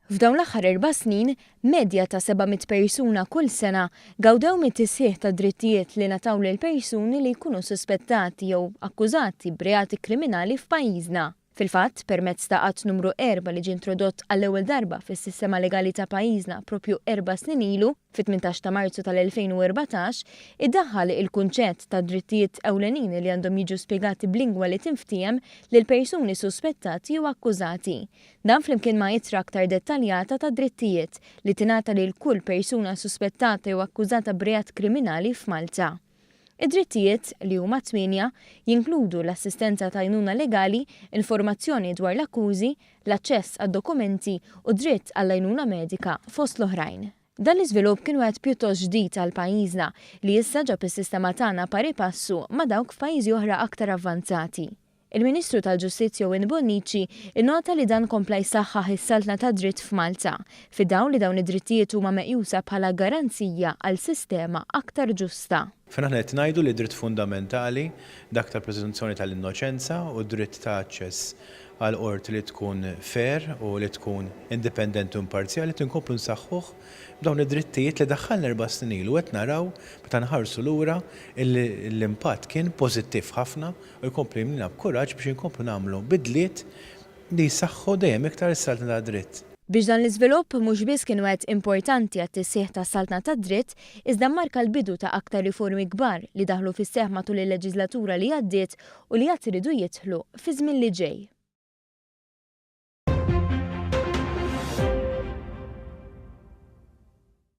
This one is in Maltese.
F'dawn l-aħħar 4 snin, medja ta' 700 persuna kull sena gawdew mit-tisħiħ ta' drittijiet li nataw lil persuni li jkunu suspettati jew akkużati b'reati kriminali f'pajjiżna. Fil-fatt, permezz ta' qatt numru 4 li ġie introdott għall-ewwel darba fis-sistema legali ta' pajjiżna proprju 4 snin ilu, fit-18 ta' Marzu tal-2014, iddaħħal il-kunċett ta' drittijiet ewlenin li għandhom jiġu spjegati b'lingwa li tinftiem lil persuni suspettati jew akkużati. Dan flimkien ma' ittra aktar dettaljata ta' drittijiet li tingħata lil kull persuna suspettata jew akkużata b'reat kriminali f'Malta. Id-drittijiet li huma 8 jinkludu l-assistenza ta' għajnuna legali, informazzjoni dwar l-akkużi, l-aċċess għad-dokumenti u dritt għall-għajnuna medika fost l-oħrajn. Dan l-iżvilupp kien wieħed pjuttost ġdid għal pajjiżna li issa ġab is-sistema tagħna pari passu ma' dawk f'pajjiżi oħra aktar avvanzati. Il-Ministru tal-Ġustizzja Win Bonnici innota li dan kompla jsaħħaħ is-saltna ta' dritt f'Malta, fid-dawn li dawn id-drittijiet huma meqjusa bħala garanzija għal sistema aktar ġusta. Fejn aħna qed ngħidu li dritt fundamentali dak tal-preżunzjoni tal-innoċenza u dritt ta' aċċess għal qorti li tkun fair u li tkun indipendenti u imparzjali tinkomplu nsaħħuh b'dawn id-drittijiet li daħħalna 4 snin ilu qed naraw meta nħarsu lura l-impatt kien pożittiv ħafna u jkompli jimlina b'kuraġġ biex inkomplu nagħmlu bidliet li jsaħħu dejjem iktar is-saltna ta' dritt. Biex dan l-iżvilupp mhux biss kien wieħed importanti għat-tisħiħ tas-saltna tad-dritt, iżda marka l-bidu ta' aktar riformi kbar li daħlu fis-seħħ matul il-leġislatura li għaddiet u li qatt iridu jidħlu fi żmien li ġej.